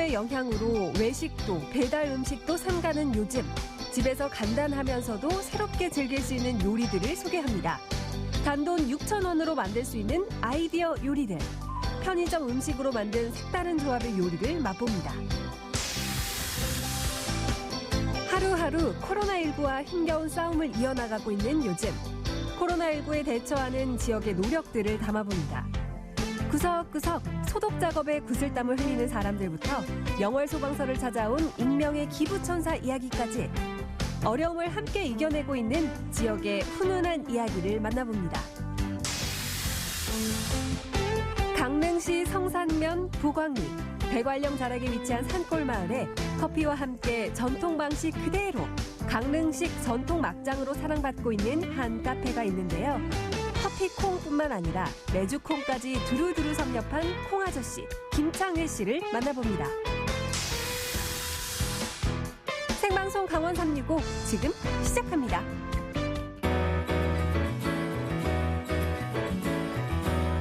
코로나의 영향으로 외식도 배달 음식도 삼가는 요즘, 집에서 간단하면서도 새롭게 즐길 수 있는 요리들을 소개합니다. 단돈 6,000원으로 만들 수 있는 아이디어 요리들. 편의점 음식으로 만든 색다른 조합의 요리를 맛봅니다. 하루하루 코로나19와 힘겨운 싸움을 이어나가고 있는 요즘, 코로나19에 대처하는 지역의 노력들을 담아봅니다. 구석구석 소독 작업에 구슬땀을 흘리는 사람들부터 영월 소방서를 찾아온 익명의 기부천사 이야기까지 어려움을 함께 이겨내고 있는 지역의 훈훈한 이야기를 만나봅니다. 강릉시 성산면 부광리, 대관령 자락에 위치한 산골 마을에 커피와 함께 전통 방식 그대로 강릉식 전통 막장으로 사랑받고 있는 한 카페가 있는데요. 커피콩뿐만 아니라 메주콩까지 두루두루 섭렵한 콩아저씨 김창회 씨를 만나봅니다. 생방송 강원 365 지금 시작합니다.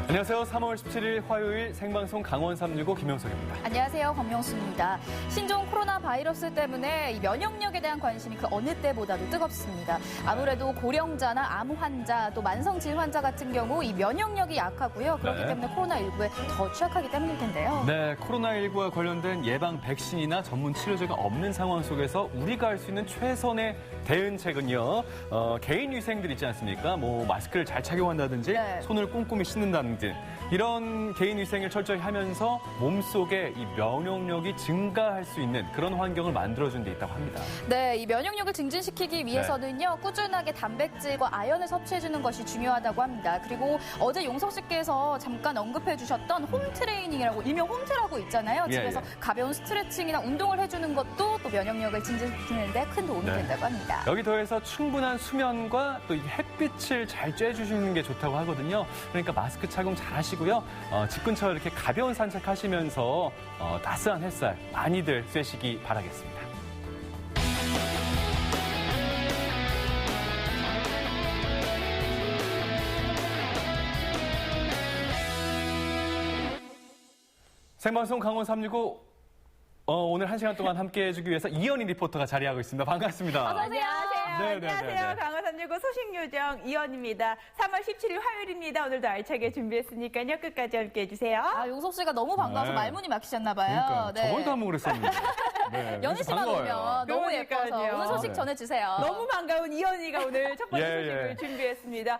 안녕하세요. 3월 17일 화요일 생방송 강원 365 김영석입니다. 안녕하세요. 권명수입니다. 신종 코로나 바이러스 때문에 이 면역력에 대한 관심이 그 어느 때보다도 뜨겁습니다. 아무래도 고령자나 암 환자, 또 만성질 환자 같은 경우 이 면역력이 약하고요. 그렇기 때문에 코로나19에 더 취약하기 때문일 텐데요. 네, 코로나19와 관련된 예방 백신이나 전문 치료제가 없는 상황 속에서 우리가 할 수 있는 최선의 대응책은요. 개인 위생들 있지 않습니까? 뭐 마스크를 잘 착용한다든지 손을 꼼꼼히 씻는다든지 이런 개인 위생을 철저히 하면서 몸속에 이 면역력이 증가할 수 있는 그런 환경을 만들어준 데 있다고 합니다. 네, 이 면역력을 증진시키기 위해서는요. 꾸준하게 단백질과 아연을 섭취해주는 것이 중요하다고 합니다. 그리고 어제 용석 씨께서 잠깐 언급해 주셨던 홈트레이닝이라고 일명 홈트라고 있잖아요. 집에서 가벼운 스트레칭이나 운동을 해주는 것도 또 면역력을 증진시키는 데 큰 도움이 된다고 합니다. 여기 더해서 충분한 수면과 또 이 햇빛을 잘 쬐주시는 게 좋다고 하거든요. 그러니까 마스크 착용 잘 하시고요. 집 근처 이렇게 가벼운 산책하시면서 따스한 햇살 많이들 쐬시기 바라겠습니다. 생방송 강원 365 오늘 1시간 동안 함께해 주기 위해서 이현희 리포터가 자리하고 있습니다. 반갑습니다. 어서 오세요. 안녕하세요. 강원 365 소식요정 이현입니다. 3월 17일 화요일입니다. 오늘도 알차게 준비했으니까요. 끝까지 함께해 주세요. 용석 씨가 너무 반가워서 말문이 막히셨나 봐요. 그러니까 저번에도 한번 그랬었는데. 연희 씨만 오면 너무 예뻐서 오늘 소식 전해주세요. 너무 반가운 이현희가 오늘 첫 번째 소식을 준비했습니다.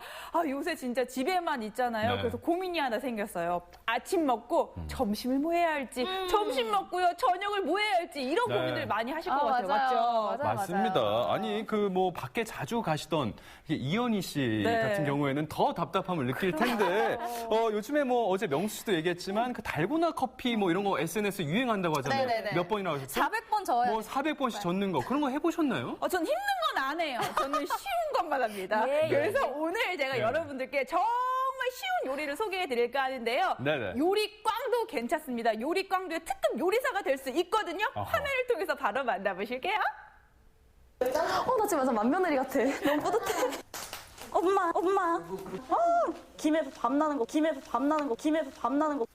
요새 진짜 집에만 있잖아요. 그래서 고민이 하나 생겼어요. 아침 먹고 점심을 뭐 해야 할지, 점심 먹고요 저녁을 뭐 해야 할지 이런 고민들 많이 하실 것 같아요. 맞죠? 맞습니다. 아니 뭐 밖에 자주 가시던 이현희 씨 같은 경우에는 더 답답함을 느낄 텐데 요즘에 뭐 어제 명수 씨도 얘기했지만 그 달고나 커피 뭐 이런 거 SNS 유행한다고 하잖아요. 몇 번이나 하셨죠? 400번 저어요. 뭐 400번씩 젓는 거 그런 거 해보셨나요? 전 힘든 건 안 해요. 저는 쉬운 것만 합니다. 그래서 오늘 제가 여러분들께 정말 쉬운 요리를 소개해드릴까 하는데요. 요리꽝도 괜찮습니다. 요리꽝도의 특급 요리사가 될 수 있거든요. 화면을 통해서 바로 만나보실게요. 나 지금 완전 맏며느리 같아. 너무 뿌듯해. 엄마. 김에서 밤 나는 거.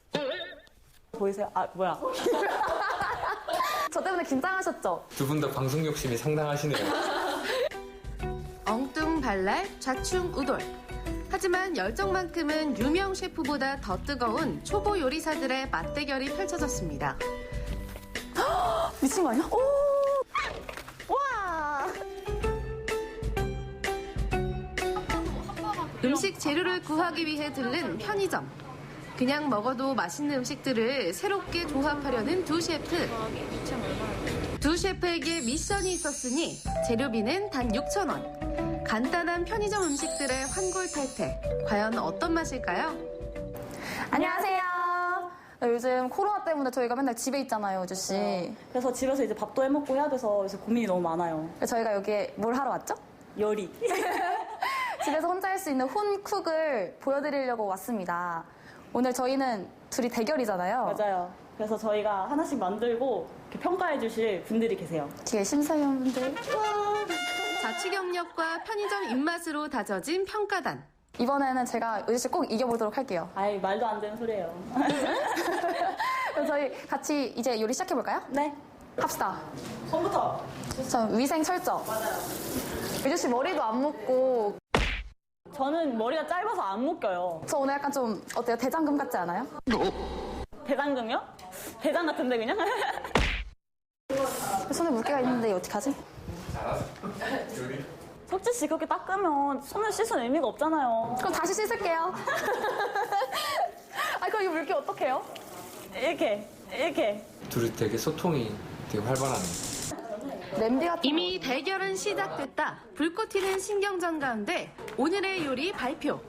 보이세요? 뭐야. 저 때문에 긴장하셨죠? 두 분 다 방송 욕심이 상당하시네요. 엉뚱발랄 좌충우돌. 하지만 열정만큼은 유명 셰프보다 더 뜨거운 초보 요리사들의 맞대결이 펼쳐졌습니다. 미친 거 아니야? 와! 음식 재료를 구하기 위해 들른 편의점. 그냥 먹어도 맛있는 음식들을 새롭게 조합하려는 두 셰프. 두 셰프에게 미션이 있었으니 재료비는 단 6,000원. 간단한 편의점 음식들의 환골탈태. 과연 어떤 맛일까요? 안녕하세요. 요즘 코로나 때문에 저희가 맨날 집에 있잖아요, 우주씨. 그래서 집에서 이제 밥도 해먹고 해야 돼서 요새 고민이 너무 많아요. 그래서 저희가 여기에 뭘 하러 왔죠? 요리. 집에서 혼자 할 수 있는 홈쿡을 보여드리려고 왔습니다. 오늘 저희는 둘이 대결이잖아요. 맞아요. 그래서 저희가 하나씩 만들고 이렇게 평가해 주실 분들이 계세요. 뒤에 심사위원분들. 자취 경력과 편의점 입맛으로 다져진 평가단. 이번에는 제가 의지 씨 꼭 이겨보도록 할게요. 말도 안 되는 소리예요. 그럼 저희 같이 이제 요리 시작해볼까요? 네. 합시다. 손부터. 자, 위생 철저. 맞아요. 유주 씨 머리도 안 묶고. 저는 머리가 짧아서 안 묶여요. 저 오늘 약간 좀 어때요? 대장금 같지 않아요? 대장금요? 대장 같은데 그냥? 손에 물기가 있는데 어떡하지? 석지 씨 그렇게 닦으면 손을 씻을 의미가 없잖아요. 그럼 다시 씻을게요. 아, 그럼 이 물기 어떡해요? 이렇게. 둘이 되게 소통이 되게 활발하네. 냄비 같은 이미 대결은 시작됐다. 불꽃 튀는 신경전 가운데 오늘의 요리 발표.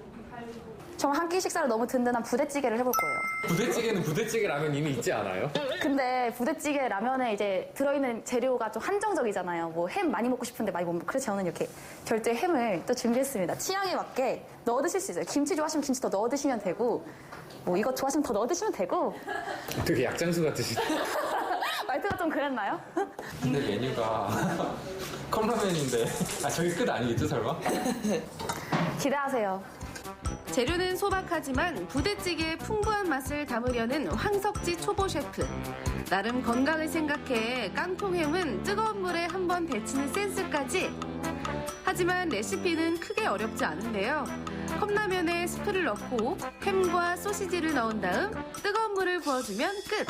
정말 한 끼 식사를 너무 든든한 부대찌개를 해볼 거예요. 부대찌개는 부대찌개 라면 이미 있지 않아요? 근데 부대찌개 라면에 이제 들어있는 재료가 좀 한정적이잖아요. 뭐 햄 많이 먹고 싶은데 많이 못 먹고. 그래서 저는 이렇게 별도의 햄을 또 준비했습니다. 취향에 맞게 넣어 드실 수 있어요. 김치 좋아하시면 김치 더 넣어 드시면 되고, 뭐 이거 좋아하시면 더 넣어 드시면 되고. 되게 약장수 같으시. 말투가 좀 그랬나요? 근데 메뉴가 컵라면인데 저기 끝 아니겠죠 설마? 기대하세요. 재료는 소박하지만 부대찌개의 풍부한 맛을 담으려는 황석지 초보 셰프. 나름 건강을 생각해 깡통햄은 뜨거운 물에 한번 데치는 센스까지. 하지만 레시피는 크게 어렵지 않은데요. 컵라면에 스프를 넣고 햄과 소시지를 넣은 다음 뜨거운 물을 부어주면 끝.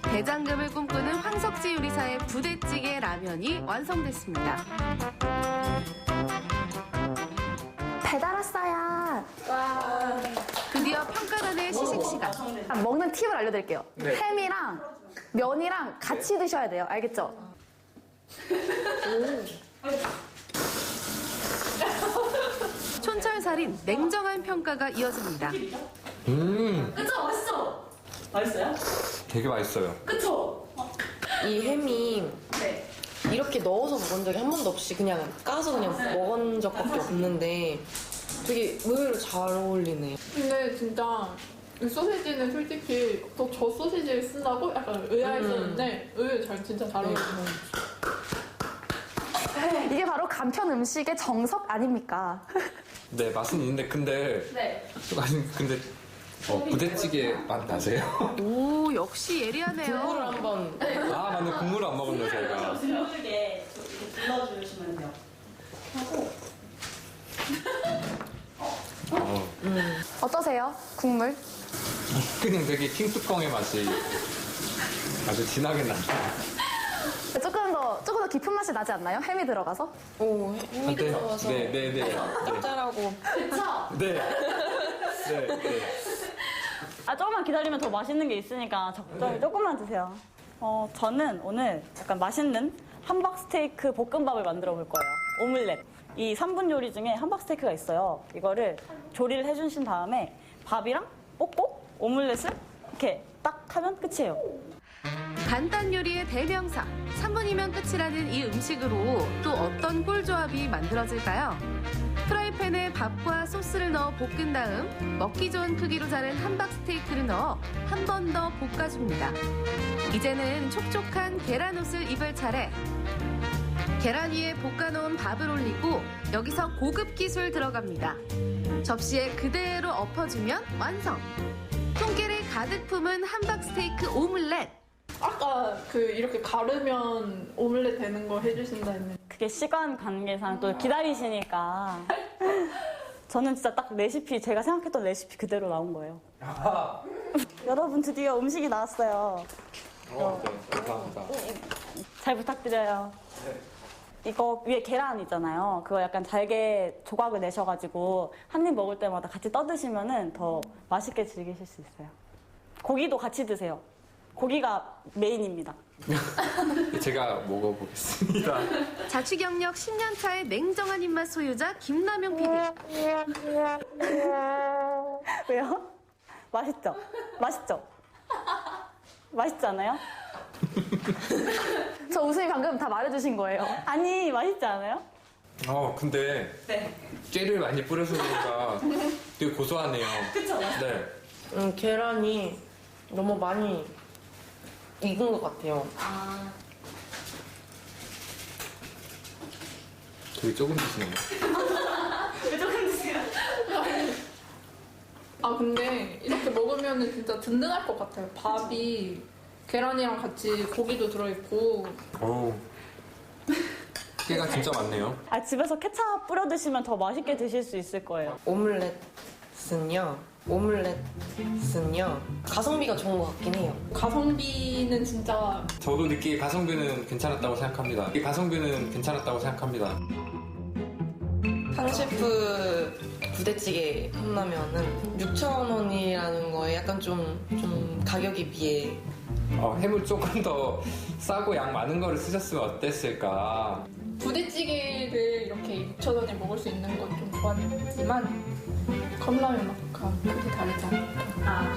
대장금을 꿈꾸는 황석지 요리사의 부대찌개 라면이 완성됐습니다. 배달 왔어요. 드디어 평가단의 시식 시간. 먹는 팁을 알려드릴게요. 네. 햄이랑 면이랑 같이 드셔야 돼요. 알겠죠? 촌철살인 냉정한 평가가 이어집니다. 그쵸? 맛있죠? 맛있어요? 되게 맛있어요. 그쵸? 이 햄이 이렇게 넣어서 먹은 적이 한 번도 없이 그냥 까서 그냥 먹은 적밖에 없는데 되게 의외로 잘 어울리네. 근데 진짜 이 소시지는 솔직히 또 저 소시지를 쓴다고 약간 의아했었는데 의외로 진짜 잘 어울리네. 이게 바로 간편 음식의 정석 아닙니까? 네 맛은 있는데 근데 근데 부대찌개 맛 나세요? 오, 역시 국물을 예리하네요. 한번 아 맞네 국물을 안 먹었네 저희가. 들어주게 불러주시면 돼요. 어떠세요? 국물? 그냥 되게 킹뚜껑의 맛이 아주 진하게 나요. 조금 더 깊은 맛이 나지 않나요? 햄이 들어가서? 오 햄이 들어가서 네네네. 짭짤하고 네. 아, 조금만 기다리면 더 맛있는 게 있으니까 적당히 조금만 드세요. 저는 오늘 약간 맛있는 함박 스테이크 볶음밥을 만들어 볼 거예요. 오믈렛. 이 3분 요리 중에 함박 스테이크가 있어요. 이거를 조리를 해주신 다음에 밥이랑 볶고 오믈렛을 이렇게 딱 하면 끝이에요. 간단 요리의 대명사. 3분이면 끝이라는 이 음식으로 또 어떤 꿀조합이 만들어질까요? 프라이팬에 밥과 소스를 넣어 볶은 다음 먹기 좋은 크기로 자른 함박 스테이크를 넣어 한 번 더 볶아줍니다. 이제는 촉촉한 계란옷을 입을 차례. 계란 위에 볶아놓은 밥을 올리고 여기서 고급 기술 들어갑니다. 접시에 그대로 엎어주면 완성! 통깨를 가득 품은 함박 스테이크 오믈렛. 아까 이렇게 가르면 오믈렛 되는 거 해주신다 했는데 그게 시간 관계상 또 기다리시니까 저는 진짜 딱 레시피, 제가 생각했던 레시피 그대로 나온 거예요. 여러분 드디어 음식이 나왔어요. 감사합니다. 잘 부탁드려요. 이거 위에 계란 있잖아요. 그거 약간 잘게 조각을 내셔가지고 한 입 먹을 때마다 같이 떠드시면은 더 맛있게 즐기실 수 있어요. 고기도 같이 드세요. 고기가 메인입니다. 제가 먹어보겠습니다. 자취 경력 10년 차의 냉정한 입맛 소유자 김남영 PD. 왜요? 맛있죠? 맛있죠? 맛있지 않아요? 저 웃음이 방금 다 말해주신 거예요. 아니, 맛있지 않아요? 근데 깨를 많이 뿌려서 그런가 되게 고소하네요. 그쵸? 네. 계란이 너무 많이 익은 것 같아요. 되게 조금 드시네요. 왜 조금 드세요? 아 근데 이렇게 먹으면 진짜 든든할 것 같아요. 밥이 계란이랑 같이 고기도 들어있고. 깨가 진짜 많네요. 아, 집에서 케찹 뿌려 드시면 더 맛있게 드실 수 있을 거예요. 오믈렛은요 가성비가 좋은 것 같긴 해요. 가성비는 진짜 저도 느끼기에 가성비는 괜찮았다고 생각합니다. 황셰프 부대찌개 컵라면은 6,000원이라는 거에 약간 좀 가격이 비해 해물 조금 더 싸고 양 많은 거를 쓰셨으면 어땠을까. 부대찌개를 이렇게 6,000원에 먹을 수 있는 건 좀 좋았지만 컵라면 맛과 크게 다르지 않을까.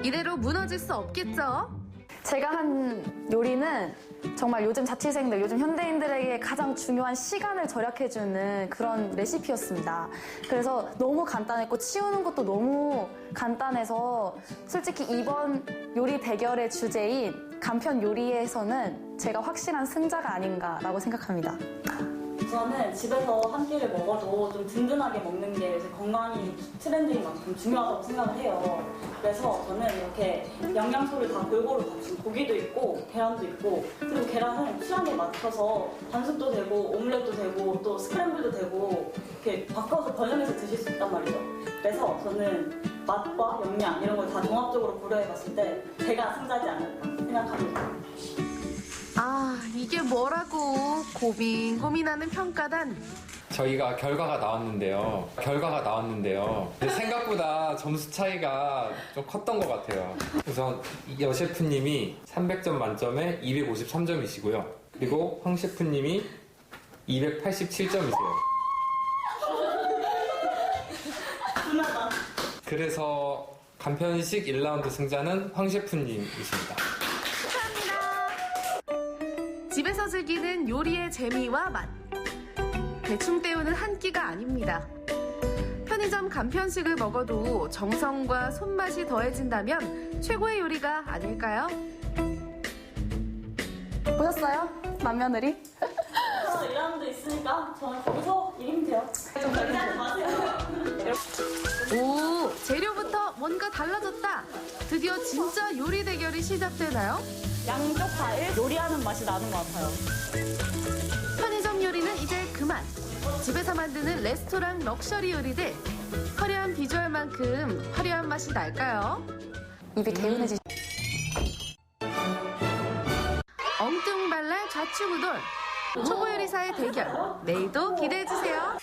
이대로 무너질 수 없겠죠? 제가 한 요리는 정말 요즘 자취생들, 요즘 현대인들에게 가장 중요한 시간을 절약해주는 그런 레시피였습니다. 그래서 너무 간단했고 치우는 것도 너무 간단해서 솔직히 이번 요리 대결의 주제인 간편 요리에서는 제가 확실한 승자가 아닌가라고 생각합니다. 저는 집에서 한 끼를 먹어도 좀 든든하게 먹는 게 요새 건강이 트렌드인 만큼 중요하다고 생각을 해요. 그래서 저는 이렇게 영양소를 다 골고루 갖춘 고기도 있고 계란도 있고, 그리고 계란은 취향에 맞춰서 반숙도 되고 오믈렛도 되고 또 스크램블도 되고 이렇게 바꿔서 변형해서 드실 수 있단 말이죠. 그래서 저는 맛과 영양 이런 걸 다 종합적으로 고려해 봤을 때 제가 승자지 않을까 생각합니다. 아, 이게 뭐라고 고민하는 평가단. 저희가 결과가 나왔는데요. 근데 생각보다 점수 차이가 좀 컸던 것 같아요. 우선 여 셰프님이 300점 만점에 253점이시고요. 그리고 황 셰프님이 287점이세요. 그래서 간편식 1라운드 승자는 황 셰프님이십니다. 집에서 즐기는 요리의 재미와 맛. 대충 때우는 한 끼가 아닙니다. 편의점 간편식을 먹어도 정성과 손맛이 더해진다면 최고의 요리가 아닐까요? 보셨어요? 맏며느리? 1라운드 있으니까 저는 거기서 이기면 돼요. 좀 긴장하지 마세요. 오, 재료부터 뭔가 달라졌다. 드디어 진짜 요리 대결이 시작되나요? 양쪽 다 요리하는 맛이 나는 것 같아요. 편의점 요리는 이제 그만. 집에서 만드는 레스토랑 럭셔리 요리들. 화려한 비주얼만큼 화려한 맛이 날까요? 입이 개운해지. 엉뚱발랄 좌충우돌. 초보 요리사의 대결. 내일도 기대해주세요.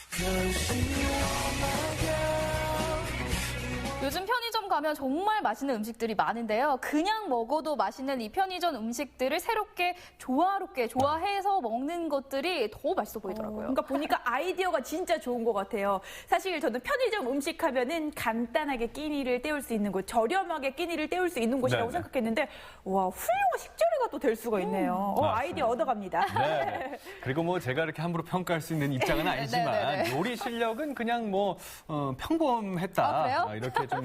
요즘 편의점 가면 정말 맛있는 음식들이 많은데요. 그냥 먹어도 맛있는 이 편의점 음식들을 새롭게 조화롭게 좋아해서 먹는 것들이 더 맛있어 보이더라고요. 그러니까 보니까 아이디어가 진짜 좋은 것 같아요. 사실 저는 편의점 음식 하면은 간단하게 끼니를 때울 수 있는 곳, 저렴하게 끼니를 때울 수 있는 곳이라고 생각했는데 와, 훌륭한 식재료가 또 될 수가 있네요. 아이디어 얻어갑니다. 네. 그리고 뭐 제가 이렇게 함부로 평가할 수 있는 입장은 아니지만 요리 실력은 그냥 뭐 평범했다. 이렇게 좀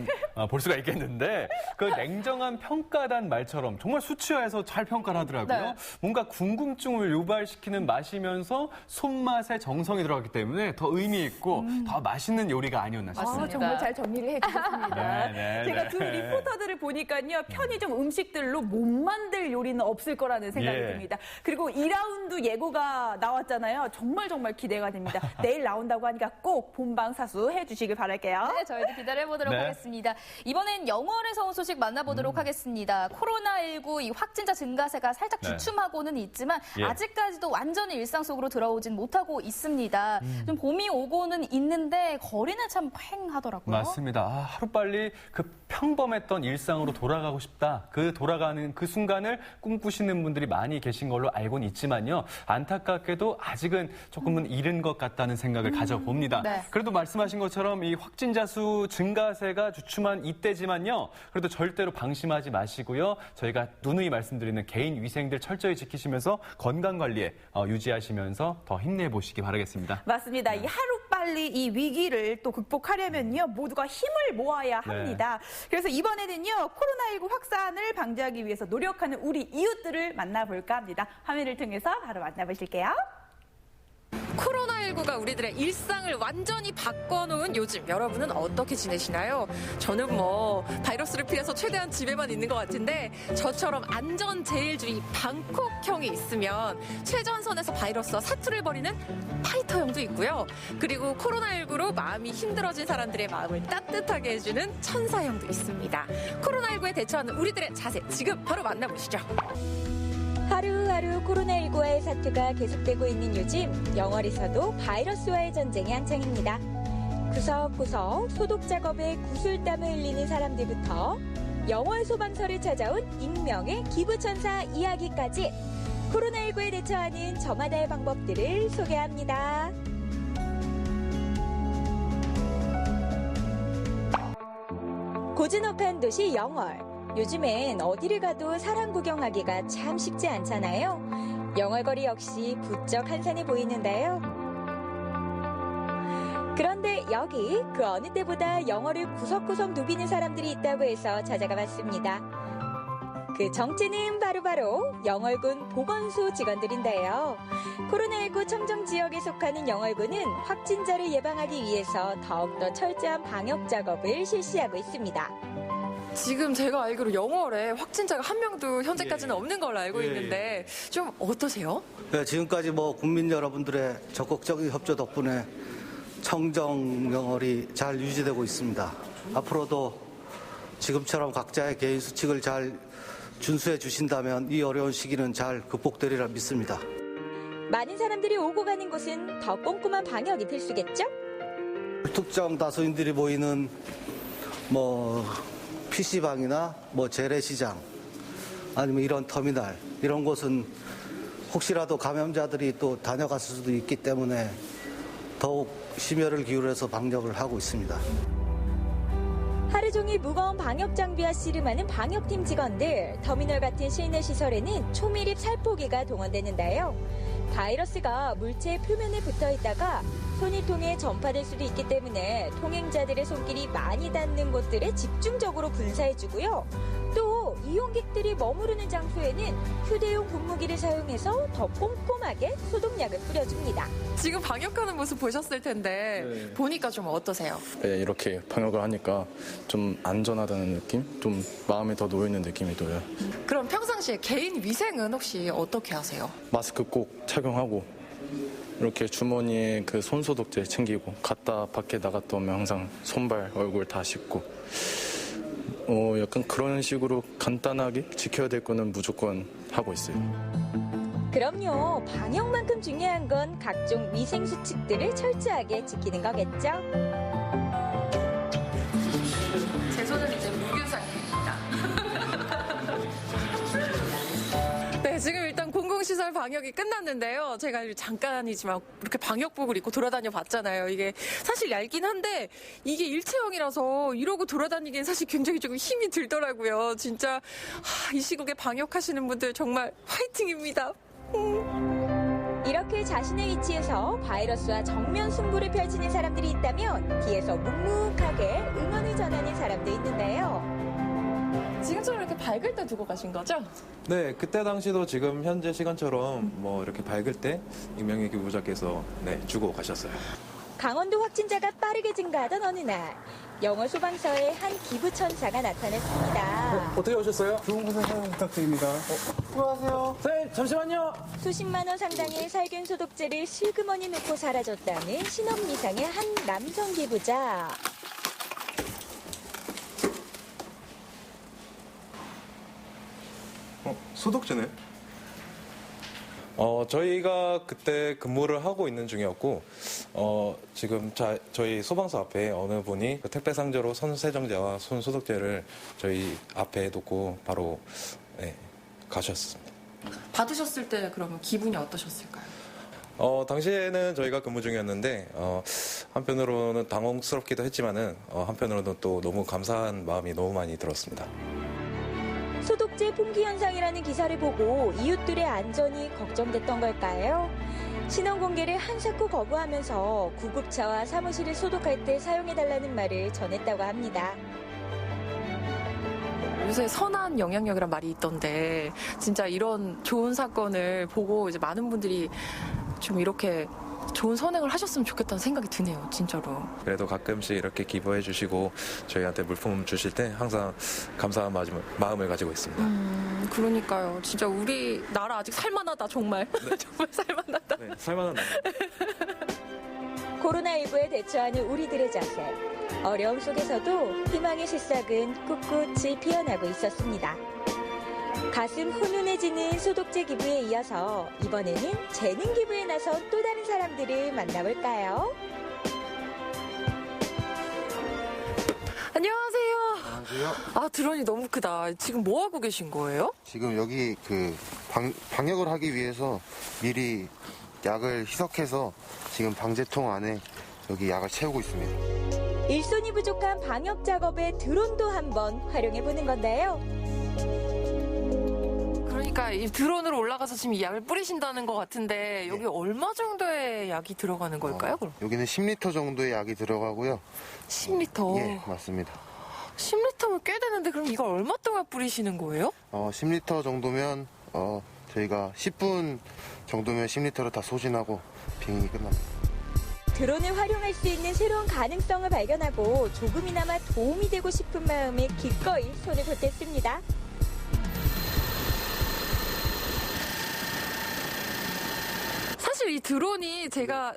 볼 수가 있겠는데 그 냉정한 평가단 말처럼 정말 수치화해서 잘 평가를 하더라고요. 네. 뭔가 궁금증을 유발시키는 맛이면서 손맛에 정성이 들어갔기 때문에 더 의미 있고 더 맛있는 요리가 아니었나 싶습니다. 정말 잘 정리를 해주셨습니다. 네, 제가 두 리포터들을 보니까요. 편의점 음식들로 못 만들 요리는 없을 거라는 생각이 듭니다. 그리고 2라운드 예고가 나왔잖아요. 정말 기대가 됩니다. 내일 나온다고 하니까 꼭 본방사수 해주시길 바랄게요. 네, 저희도 기다려보도록 하겠습니다. 이번엔 영월에서 온 소식 만나보도록 하겠습니다. 코로나19 이 확진자 증가세가 살짝 주춤하고는 있지만 아직까지도 완전히 일상 속으로 들어오진 못하고 있습니다. 좀 봄이 오고는 있는데 거리는 참 휑하더라고요. 맞습니다. 하루빨리 그 평범했던 일상으로 돌아가고 싶다. 그 돌아가는 그 순간을 꿈꾸시는 분들이 많이 계신 걸로 알고는 있지만요. 안타깝게도 아직은 조금은 이른 것 같다는 생각을 가져봅니다. 네. 그래도 말씀하신 것처럼 이 확진자 수 증가세가 주춤한 이때지만요. 그래도 절대로 방심하지 마시고요. 저희가 누누이 말씀드리는 개인 위생들 철저히 지키시면서 건강관리에 유지하시면서 더 힘내보시기 바라겠습니다. 맞습니다. 이 하루빨리 이 위기를 또 극복하려면요. 모두가 힘을 모아야 합니다. 그래서 이번에는요. 코로나19 확산을 방지하기 위해서 노력하는 우리 이웃들을 만나볼까 합니다. 화면을 통해서 바로 만나보실게요. 코로나 코로나19가 우리들의 일상을 완전히 바꿔놓은 요즘 여러분은 어떻게 지내시나요? 저는 뭐 바이러스를 피해서 최대한 집에만 있는 것 같은데 저처럼 안전제일주의 방콕형이 있으면 최전선에서 바이러스와 사투를 벌이는 파이터형도 있고요. 그리고 코로나19로 마음이 힘들어진 사람들의 마음을 따뜻하게 해주는 천사형도 있습니다. 코로나19에 대처하는 우리들의 자세 지금 바로 만나보시죠. 하루하루 코로나19와의 사투가 계속되고 있는 요즘 영월에서도 바이러스와의 전쟁이 한창입니다. 구석구석 소독 작업에 구슬땀을 흘리는 사람들부터 영월 소방서를 찾아온 익명의 기부천사 이야기까지 코로나19에 대처하는 저마다의 방법들을 소개합니다. 고즈넉한 도시 영월. 요즘엔 어디를 가도 사람 구경하기가 참 쉽지 않잖아요. 영월거리 역시 부쩍 한산해 보이는데요. 그런데 여기 그 어느 때보다 영월을 구석구석 누비는 사람들이 있다고 해서 찾아가 봤습니다. 그 정체는 바로 영월군 보건소 직원들인데요. 코로나19 청정 지역에 속하는 영월군은 확진자를 예방하기 위해서 더욱더 철저한 방역 작업을 실시하고 있습니다. 지금 제가 알기로 영월에 확진자가 한 명도 현재까지는 없는 걸로 알고 있는데 좀 어떠세요? 네, 지금까지 국민 여러분들의 적극적인 협조 덕분에 청정 영월이 잘 유지되고 있습니다. 앞으로도 지금처럼 각자의 개인 수칙을 잘 준수해 주신다면 이 어려운 시기는 잘 극복되리라 믿습니다. 많은 사람들이 오고 가는 곳은 더 꼼꼼한 방역이 필수겠죠? 특정 다수인들이 모이는 PC방이나 재래시장 아니면 이런 터미널 이런 곳은 혹시라도 감염자들이 또 다녀갔을 수도 있기 때문에 더욱 심혈을 기울여서 방역을 하고 있습니다. 하루 종일 무거운 방역 장비와 씨름하는 방역팀 직원들, 터미널 같은 실내 시설에는 초밀입 살포기가 동원되는데요. 바이러스가 물체 표면에 붙어 있다가 손이 통해 전파될 수도 있기 때문에 통행자들의 손길이 많이 닿는 곳들에 집중적으로 분사해주고요. 또 이용객들이 머무르는 장소에는 휴대용 분무기를 사용해서 더 꼼꼼하게 소독약을 뿌려줍니다. 지금 방역하는 모습 보셨을 텐데 보니까 좀 어떠세요? 네, 이렇게 방역을 하니까 좀 안전하다는 느낌? 좀 마음이 더 놓이는 느낌이 들어요. 그럼 평상시에 개인 위생은 혹시 어떻게 하세요? 마스크 꼭 착용하고 이렇게 주머니에 그 손소독제 챙기고 갔다 밖에 나갔다 오면 항상 손발, 얼굴 다 씻고 약간 그런 식으로 간단하게 지켜야 될 거는 무조건 하고 있어요. 그럼요. 방역만큼 중요한 건 각종 위생 수칙들을 철저하게 지키는 거겠죠? 제 손은 이제 무균 상태입니다. 네, 지금 일단 공공시설 방역이 끝났는데요. 제가 잠깐이지만 이렇게 방역복을 입고 돌아다녀 봤잖아요. 이게 사실 얇긴 한데 이게 일체형이라서 이러고 돌아다니기엔 사실 굉장히 조금 힘이 들더라고요. 진짜 이 시국에 방역하시는 분들 정말 화이팅입니다. 이렇게 자신의 위치에서 바이러스와 정면 승부를 펼치는 사람들이 있다면 뒤에서 묵묵하게 응원을 전하는 사람도 있는데요. 지금처럼 이렇게 밝을 때 두고 가신 거죠? 네, 그때 당시도 지금 현재 시간처럼 이렇게 밝을 때 익명의 기부자께서 주고 가셨어요. 강원도 확진자가 빠르게 증가하던 어느 날 영월 소방서에 한 기부천사가 나타났습니다. 어떻게 오셨어요? 좋은 곳에 사용 부탁드립니다. 수고하세요. 선생님, 잠시만요. 수십만 원 상당의 살균 소독제를 슬그머니 놓고 사라졌다는 신혼미상의 한 남성 기부자. 소독제네. 저희가 그때 근무를 하고 있는 중이었고, 지금 저희 소방서 앞에 어느 분이 그 택배 상자로 손 세정제와 손 소독제를 저희 앞에 놓고 바로 가셨습니다. 받으셨을 때 그러면 기분이 어떠셨을까요? 당시에는 저희가 근무 중이었는데, 한편으로는 당혹스럽기도 했지만은, 한편으로는 또 너무 감사한 마음이 너무 많이 들었습니다. 소독제 품귀 현상이라는 기사를 보고 이웃들의 안전이 걱정됐던 걸까요? 신원 공개를 한사코 거부하면서 구급차와 사무실을 소독할 때 사용해달라는 말을 전했다고 합니다. 요새 선한 영향력이란 말이 있던데 진짜 이런 좋은 사건을 보고 이제 많은 분들이 좀 이렇게 좋은 선행을 하셨으면 좋겠다는 생각이 드네요, 진짜로. 그래도 가끔씩 이렇게 기부해 주시고 저희한테 물품 주실 때 항상 감사한 마음을 가지고 있습니다. 그러니까요. 진짜 우리나라 아직 살만하다, 정말. 네. 정말 살만하다. 네, 살만한 나라. 코로나19에 대처하는 우리들의 자세. 어려움 속에서도 희망의 새싹은 꿋꿋이 피어나고 있었습니다. 가슴 훈훈해지는 소독제 기부에 이어서 이번에는 재능 기부에 나선 또 다른 사람들을 만나볼까요? 안녕하세요. 안녕하세요. 아, 드론이 너무 크다. 지금 뭐 하고 계신 거예요? 지금 여기 방역을 하기 위해서 미리 약을 희석해서 지금 방제통 안에 여기 약을 채우고 있습니다. 일손이 부족한 방역 작업에 드론도 한번 활용해보는 건데요. 그러니까 이 드론으로 올라가서 지금 이 약을 뿌리신다는 것 같은데 여기 얼마 정도의 약이 들어가는 걸까요? 그럼? 여기는 10리터 정도의 약이 들어가고요. 10리터? 예, 맞습니다. 10리터면 꽤 되는데 그럼 이걸 얼마 동안 뿌리시는 거예요? 10리터 정도면 저희가 10분 정도면 10리터를 다 소진하고 비행이 끝납니다. 드론을 활용할 수 있는 새로운 가능성을 발견하고 조금이나마 도움이 되고 싶은 마음에 기꺼이 손을 보탰습니다. 사실 이 드론이 제가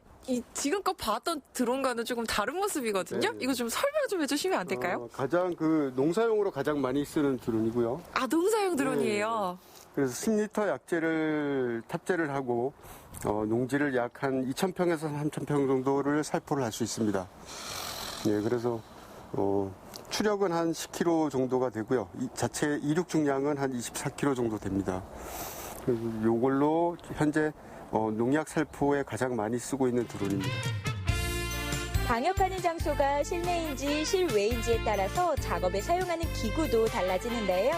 지금껏 봤던 드론과는 조금 다른 모습이거든요. 네. 이거 좀 설명 좀 해주시면 안 될까요? 가장 농사용으로 가장 많이 쓰는 드론이고요. 아, 농사용 드론이에요. 네. 그래서 10리터 약재를 탑재를 하고 농지를 약 한 2,000평에서 3,000평 정도를 살포를 할 수 있습니다. 네, 그래서 추력은 한 10kg 정도가 되고요. 자체 이륙 중량은 한 24kg 정도 됩니다. 그래서 이걸로 현재 농약 살포에 가장 많이 쓰고 있는 드론입니다. 방역하는 장소가 실내인지 실외인지에 따라서 작업에 사용하는 기구도 달라지는데요.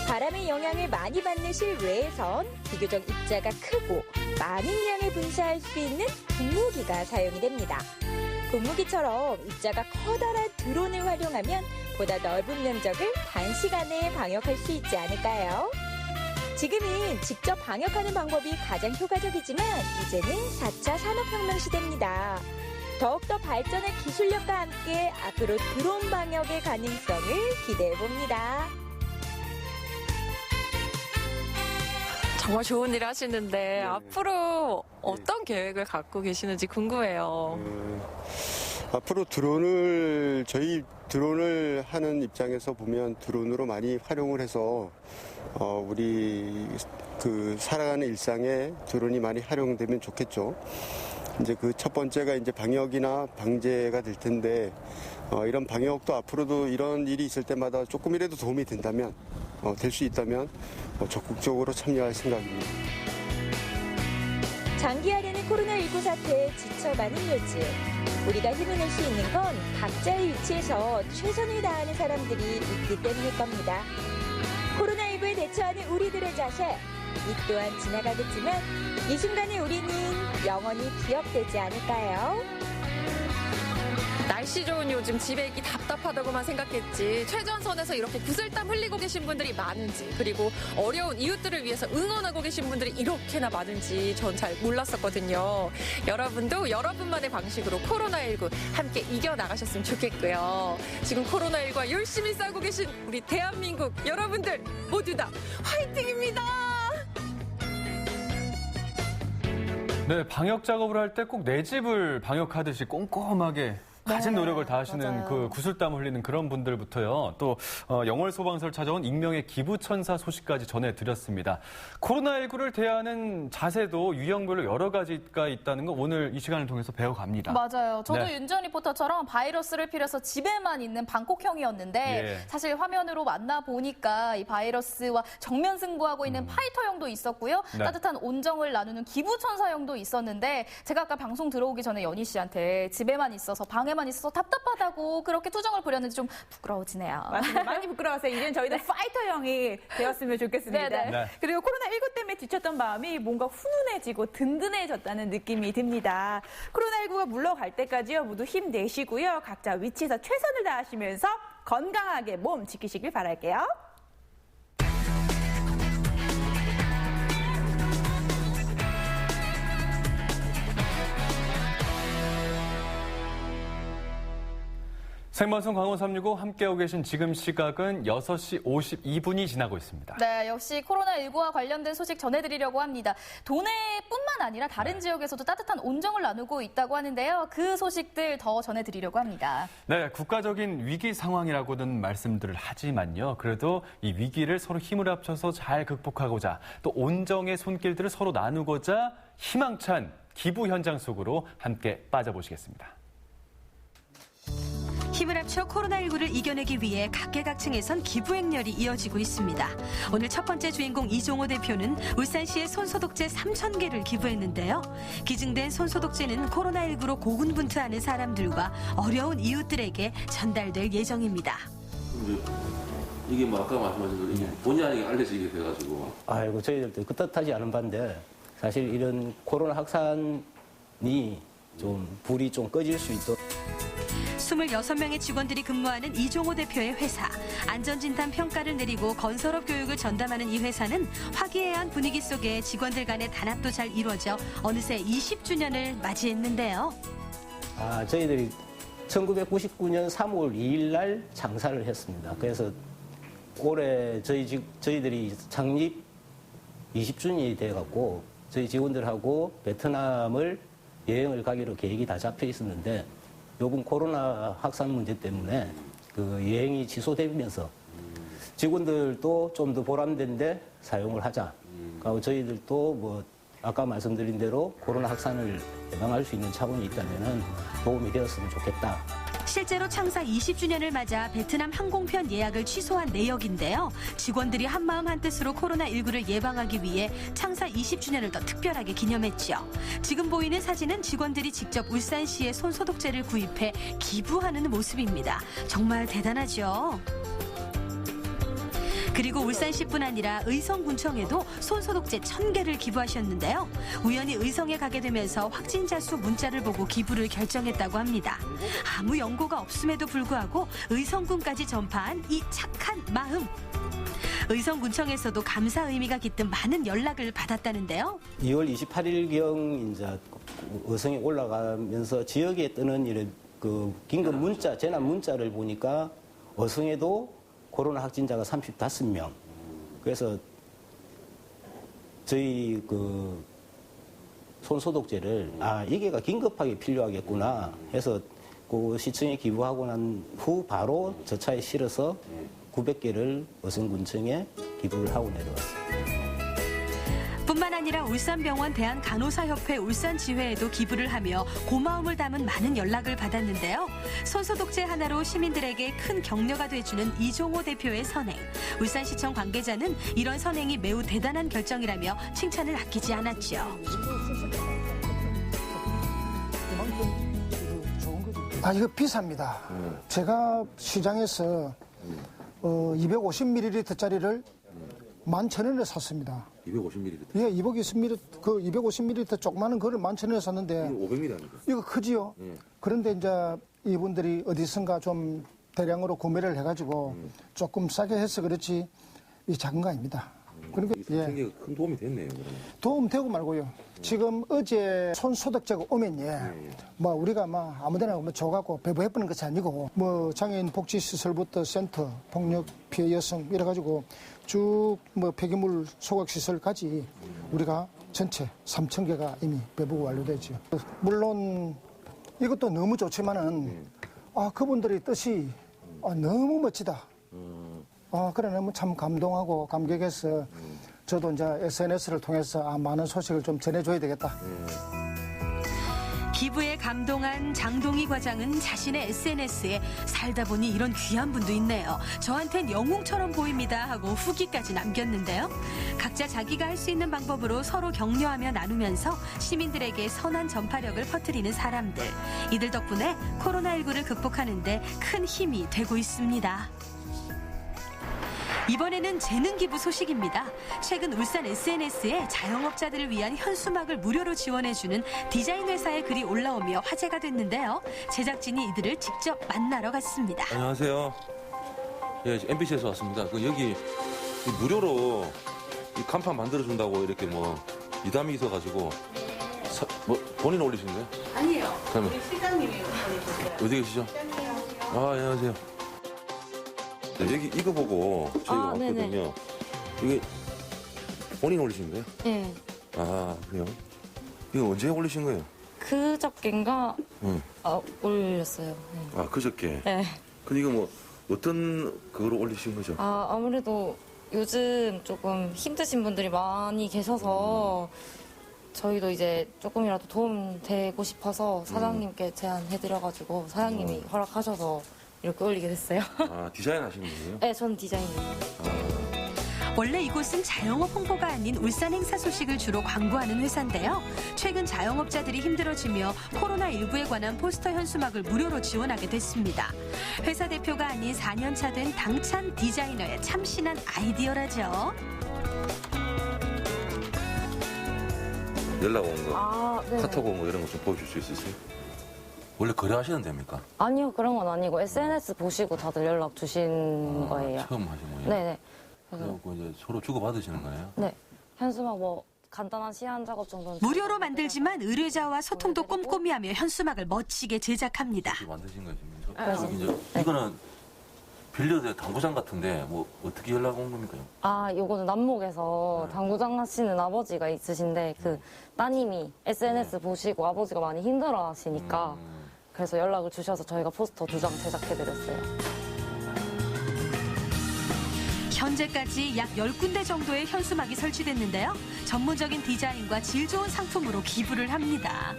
바람의 영향을 많이 받는 실외에선 비교적 입자가 크고 많은 양을 분사할 수 있는 분무기가 사용이 됩니다. 분무기처럼 입자가 커다란 드론을 활용하면 보다 넓은 면적을 단시간에 방역할 수 있지 않을까요? 지금은 직접 방역하는 방법이 가장 효과적이지만 이제는 4차 산업혁명 시대입니다. 더욱더 발전한 기술력과 함께 앞으로 드론 방역의 가능성을 기대해봅니다. 정말 좋은 일 하시는데 앞으로 어떤 계획을 갖고 계시는지 궁금해요. 앞으로 저희 드론을 하는 입장에서 보면 드론으로 많이 활용을 해서 우리 살아가는 일상에 드론이 많이 활용되면 좋겠죠. 이제 그 첫 번째가 이제 방역이나 방제가 될 텐데 이런 방역도 앞으로도 이런 일이 있을 때마다 조금이라도 도움이 된다면 될 수 있다면 적극적으로 참여할 생각입니다. 장기화되는 코로나19 사태에 지쳐가는 요즘 우리가 힘을 낼 수 있는 건 각자의 위치에서 최선을 다하는 사람들이 있기 때문일 겁니다. 코로나19에 대처하는 우리들의 자세 이 또한 지나가겠지만 이 순간에 우리는 영원히 기억되지 않을까요? 날씨 좋은 요즘 집에 있기 답답하다고만 생각했지 최전선에서 이렇게 구슬땀 흘리고 계신 분들이 많은지 그리고 어려운 이웃들을 위해서 응원하고 계신 분들이 이렇게나 많은지 전 잘 몰랐었거든요. 여러분도 여러분만의 방식으로 코로나19 함께 이겨나가셨으면 좋겠고요. 지금 코로나19와 열심히 싸우고 계신 우리 대한민국 여러분들 모두 다 화이팅입니다. 네, 방역 작업을 할 때 꼭 내 집을 방역하듯이 꼼꼼하게 가진 노력을 다하시는 맞아요. 그 구슬땀 흘리는 그런 분들부터요. 또 영월 소방서를 찾아온 익명의 기부천사 소식까지 전해드렸습니다. 코로나19를 대하는 자세도 유형별로 여러 가지가 있다는 거 오늘 이 시간을 통해서 배워갑니다. 맞아요. 저도 네. 윤전 리포터처럼 바이러스를 필요해서 집에만 있는 방콕형이었는데 예. 사실 화면으로 만나보니까 이 바이러스와 정면 승부하고 있는 파이터형도 있었고요. 네. 따뜻한 온정을 나누는 기부천사형도 있었는데 제가 아까 방송 들어오기 전에 연희 씨한테 집에만 있어서 방에만 있어서 답답하다고 그렇게 투정을 부렸는데 좀 부끄러워지네요. 맞습니다. 많이 부끄러웠어요. 이제는 저희도 파이터형이 되었으면 좋겠습니다. 네네. 네. 그리고 코로나19 때문에 지쳤던 마음이 뭔가 훈훈해지고 든든해졌다는 느낌이 듭니다. 코로나19가 물러갈 때까지요. 모두 힘내시고요. 각자 위치에서 최선을 다하시면서 건강하게 몸 지키시길 바랄게요. 생방송 강원 365 함께하고 계신 지금 시각은 6시 52분이 지나고 있습니다. 네, 역시 코로나19와 관련된 소식 전해드리려고 합니다. 도내뿐만 아니라 다른 지역에서도 따뜻한 온정을 나누고 있다고 하는데요. 그 소식들 더 전해드리려고 합니다. 네, 국가적인 위기 상황이라고는 말씀들을 하지만요. 그래도 이 위기를 서로 힘을 합쳐서 잘 극복하고자 또 온정의 손길들을 서로 나누고자 희망찬 기부 현장 속으로 함께 빠져보시겠습니다. 힘을 합쳐 코로나19를 이겨내기 위해 각계각층에선 기부 행렬이 이어지고 있습니다. 오늘 첫 번째 주인공 이종호 대표는 울산시에 손소독제 3,000개를 기부했는데요. 기증된 손소독제는 코로나19로 고군분투하는 사람들과 어려운 이웃들에게 전달될 예정입니다. 이게 뭐 아까 말씀하신 대로 이게 본의 아니게 알려지게 돼가지고. 아이고 저희들도 끄떡하지 않은 반데 사실 이런 코로나 확산이 좀 불이 좀 꺼질 수 있도록 26명의 직원들이 근무하는 이종호 대표의 회사. 안전진단 평가를 내리고 건설업 교육을 전담하는 이 회사는 화기애애한 분위기 속에 직원들 간의 단합도 잘 이루어져 어느새 20주년을 맞이했는데요. 저희들이 1999년 3월 2일 날 창사를 했습니다. 그래서 올해 저희들이 창립 20주년이 돼갖고 저희 직원들하고 베트남을 여행을 가기로 계획이 다 잡혀 있었는데 요번 코로나 확산 문제 때문에 그 여행이 취소되면서 직원들도 좀 더 보람된데 사용을 하자. 그리고 저희들도 뭐 아까 말씀드린 대로 코로나 확산을 예방할 수 있는 차원이 있다면 도움이 되었으면 좋겠다. 실제로 창사 20주년을 맞아 베트남 항공편 예약을 취소한 내역인데요. 직원들이 한마음 한뜻으로 코로나19를 예방하기 위해 창사 20주년을 더 특별하게 기념했죠. 지금 보이는 사진은 직원들이 직접 울산시에 손소독제를 구입해 기부하는 모습입니다. 정말 대단하죠. 그리고 울산시뿐 아니라 의성군청에도 손소독제 1,000개를 기부하셨는데요. 우연히 의성에 가게 되면서 확진자 수 문자를 보고 기부를 결정했다고 합니다. 아무 연고가 없음에도 불구하고 의성군까지 전파한 이 착한 마음. 의성군청에서도 감사 의미가 깃든 많은 연락을 받았다는데요. 2월 28일경 이제 의성에 올라가면서 지역에 뜨는 이런 그 긴급 문자, 재난 문자를 보니까 의성에도 코로나 확진자가 35명. 그래서 저희 그 손소독제를 이게가 긴급하게 필요하겠구나 해서 그 시청에 기부하고 난 후 바로 저 차에 실어서 900개를 의성군청에 기부를 하고 내려왔습니다. 뿐만 아니라 울산병원 대한간호사협회 울산지회에도 기부를 하며 고마움을 담은 많은 연락을 받았는데요. 손소독제 하나로 시민들에게 큰 격려가 돼주는 이종호 대표의 선행. 울산시청 관계자는 이런 선행이 매우 대단한 결정이라며 칭찬을 아끼지 않았죠. 이거 비쌉니다. 제가 시장에서 250ml짜리를 11,000원에 샀습니다. 250ml? 예, 250ml, 그 250ml 조그마한 거를 11,000원에 샀는데. 이거 500ml 아닙니까? 이거 크지요? 그런데 이제 이분들이 어디선가 좀 대량으로 구매를 해가지고 조금 싸게 해서 그렇지 이 작은 거 아닙니다. 그러니까 굉장히 큰 도움이 됐네요. 그러면. 도움 되고 말고요. 지금 어제 손소독제가 오면 뭐 우리가 막 아무데나 뭐 줘갖고 배부해버리는 것이 아니고 뭐 장애인 복지시설부터 센터, 폭력 피해 여성 이래가지고 쭉 뭐 폐기물 소각시설까지 우리가 전체 3,000개가 이미 배부가 완료되죠. 물론 이것도 너무 좋지만은 그분들의 뜻이 너무 멋지다. 그래 너무 참 감동하고 감격해서 저도 이제 SNS를 통해서 많은 소식을 좀 전해줘야 되겠다. 기부에 감동한 장동희 과장은 자신의 SNS에 살다 보니 이런 귀한 분도 있네요. 저한텐 영웅처럼 보입니다 하고 후기까지 남겼는데요. 각자 자기가 할 수 있는 방법으로 서로 격려하며 나누면서 시민들에게 선한 전파력을 퍼뜨리는 사람들. 이들 덕분에 코로나19를 극복하는 데 큰 힘이 되고 있습니다. 이번에는 재능 기부 소식입니다. 최근 울산 SNS에 자영업자들을 위한 현수막을 무료로 지원해주는 디자인 회사의 글이 올라오며 화제가 됐는데요. 제작진이 이들을 직접 만나러 갔습니다. 안녕하세요. 예, MBC에서 왔습니다. 여기 무료로 이 간판 만들어준다고 이렇게 뭐 이담이 있어가지고 본인 올리신 거예요? 아니에요. 그러면 우리 실장님이 올리셨어요. 어디 계시죠? 안녕하세요. 네, 여기 이거 보고 저희가 왔거든요. 이게 본인 올리신 거예요? 네. 그래요? 이거 언제 올리신 거예요? 그저께인가 올렸어요. 네. 그저께? 네. 근데 이거 뭐 어떤 그거로 올리신 거죠? 아무래도 요즘 조금 힘드신 분들이 많이 계셔서 저희도 이제 조금이라도 도움 되고 싶어서 사장님께 제안해드려가지고 사장님이 허락하셔서 이렇게 올리게 됐어요. 디자인 하시는 분이에요? 네, 저는 디자인이에요. 원래 이곳은 자영업 홍보가 아닌 울산 행사 소식을 주로 광고하는 회사인데요. 최근 자영업자들이 힘들어지며 코로나19에 관한 포스터 현수막을 무료로 지원하게 됐습니다. 회사 대표가 아닌 4년차 된 당찬 디자이너의 참신한 아이디어라죠. 연락 온 거, 네. 카톡 온 거 이런 거 좀 보여줄 수 있으세요? 원래 거래하시는 데입니까? 아니요, 그런 건 아니고 SNS 보시고 다들 연락 주신 거예요. 처음 하신 거예요? 네네. 그래갖고 이제 서로 주고받으시는 거예요? 네. 현수막 간단한 시안 작업 정도는 무료로 만들지만 의뢰자와 소통도 꼼꼼히 하며 현수막을 멋지게 제작합니다. 만드신 거죠? 이거는 빌려도 당구장 같은데 뭐 어떻게 연락 온 겁니까? 요거는 남목에서 당구장 하시는 아버지가 있으신데 그 따님이 SNS 보시고 아버지가 많이 힘들어 하시니까 그래서 연락을 주셔서 저희가 포스터 2장 제작해드렸어요. 현재까지 약 10군데 정도의 현수막이 설치됐는데요. 전문적인 디자인과 질 좋은 상품으로 기부를 합니다.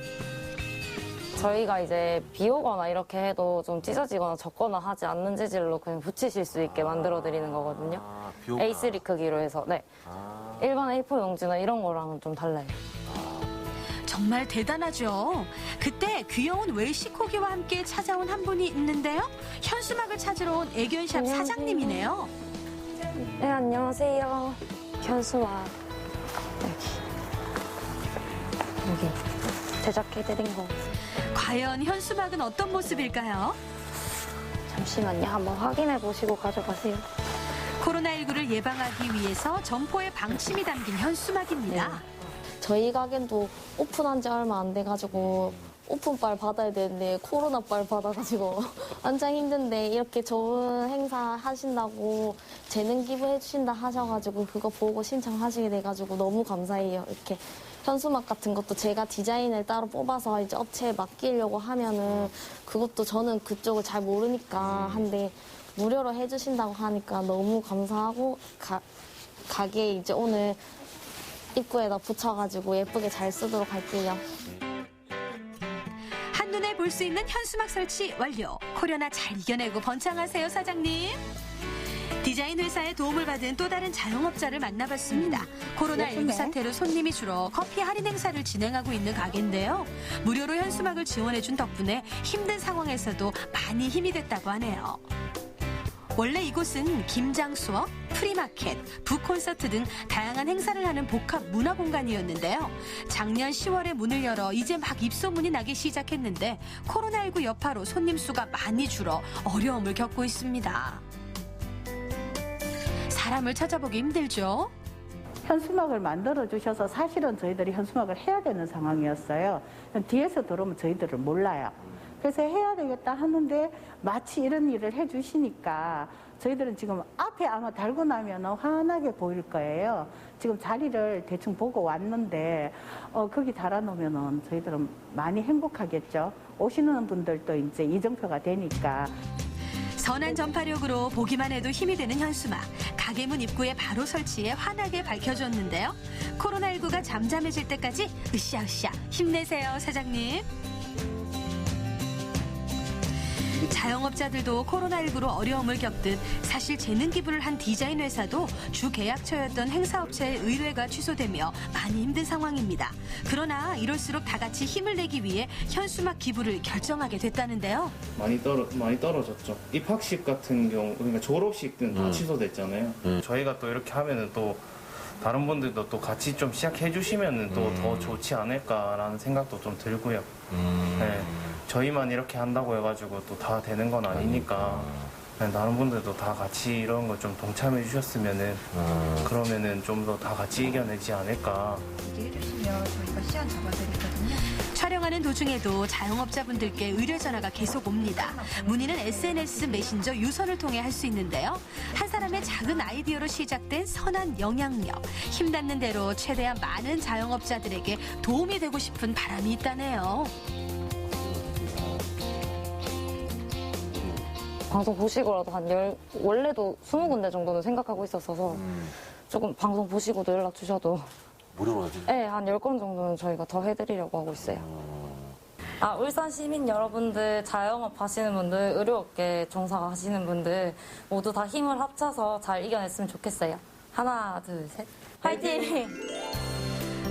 저희가 이제 비 오거나 이렇게 해도 좀 찢어지거나 젖거나 하지 않는 재질로 그냥 붙이실 수 있게 만들어드리는 거거든요. A3 크기로 해서. 네. 일반 A4 용지나 이런 거랑은 좀 달라요. 정말 대단하죠. 그때 귀여운 웰시코기와 함께 찾아온 한 분이 있는데요. 현수막을 찾으러 온 애견샵 안녕하세요. 사장님이네요. 네, 안녕하세요. 현수막 여기 제작해드린 거. 과연 현수막은 어떤 모습일까요? 잠시만요. 한번 확인해 보시고 가져가세요. 코로나19를 예방하기 위해서 점포에 방침이 담긴 현수막입니다. 저희 가게도 오픈한 지 얼마 안 돼가지고 오픈빨 받아야 되는데 코로나빨 받아가지고 완전 힘든데 이렇게 좋은 행사 하신다고 재능 기부해 주신다 하셔가지고 그거 보고 신청하시게 돼가지고 너무 감사해요. 이렇게 현수막 같은 것도 제가 디자인을 따로 뽑아서 이제 업체에 맡기려고 하면은 그것도 저는 그쪽을 잘 모르니까 한데 무료로 해주신다고 하니까 너무 감사하고 가게에 이제 오늘 입구에다 붙여가지고 예쁘게 잘 쓰도록 할게요. 한눈에 볼 수 있는 현수막 설치 완료. 코로나 잘 이겨내고 번창하세요, 사장님. 디자인 회사의 도움을 받은 또 다른 자영업자를 만나봤습니다. 코로나19 사태로 손님이 줄어 커피 할인 행사를 진행하고 있는 가게인데요. 무료로 현수막을 지원해준 덕분에 힘든 상황에서도 많이 힘이 됐다고 하네요. 원래 이곳은 김장 수업, 프리마켓, 북콘서트 등 다양한 행사를 하는 복합 문화공간이었는데요. 작년 10월에 문을 열어 이제 막 입소문이 나기 시작했는데 코로나19 여파로 손님 수가 많이 줄어 어려움을 겪고 있습니다. 사람을 찾아보기 힘들죠? 현수막을 만들어 주셔서 사실은 저희들이 현수막을 해야 되는 상황이었어요. 뒤에서 들어오면 저희들을 몰라요. 그래서 해야 되겠다 하는데 마치 이런 일을 해주시니까 저희들은 지금 앞에 아마 달고 나면 환하게 보일 거예요. 지금 자리를 대충 보고 왔는데 거기 달아놓으면 저희들은 많이 행복하겠죠. 오시는 분들도 이제 이정표가 되니까. 선한 전파력으로 보기만 해도 힘이 되는 현수막. 가게 문 입구에 바로 설치해 환하게 밝혀줬는데요. 코로나19가 잠잠해질 때까지 으쌰으쌰 힘내세요, 사장님. 자영업자들도 코로나19로 어려움을 겪듯 사실 재능 기부를 한 디자인 회사도 주 계약처였던 행사업체의 의뢰가 취소되며 많이 힘든 상황입니다. 그러나 이럴수록 다 같이 힘을 내기 위해 현수막 기부를 결정하게 됐다는데요. 많이 떨어졌죠. 입학식 같은 경우, 그러니까 졸업식은 다 취소됐잖아요. 저희가 또 이렇게 하면은 또 다른 분들도 또 같이 좀 시작해 주시면은 또 더 좋지 않을까라는 생각도 좀 들고요. 네. 저희만 이렇게 한다고 해가지고 또 다 되는 건 아니니까 다른 분들도 다 같이 이런 거 좀 동참해 주셨으면은 그러면은 좀 더 다 같이 이겨내지 않을까. 해주시면 저희가 시간 잡아드리거든요. 촬영하는 도중에도 자영업자분들께 의뢰 전화가 계속 옵니다. 문의는 SNS 메신저 유선을 통해 할 수 있는데요. 한 사람의 작은 아이디어로 시작된 선한 영향력. 힘닿는 대로 최대한 많은 자영업자들에게 도움이 되고 싶은 바람이 있다네요. 방송 보시고라도 원래도 20군데 정도는 생각하고 있었어서 조금 방송 보시고도 연락 주셔도 무료로 하지? 네, 한 10건 정도는 저희가 더 해드리려고 하고 있어요. 울산 시민 여러분들, 자영업 하시는 분들, 의료업계 종사하시는 분들 모두 다 힘을 합쳐서 잘 이겨냈으면 좋겠어요. 하나, 둘, 셋. 화이팅!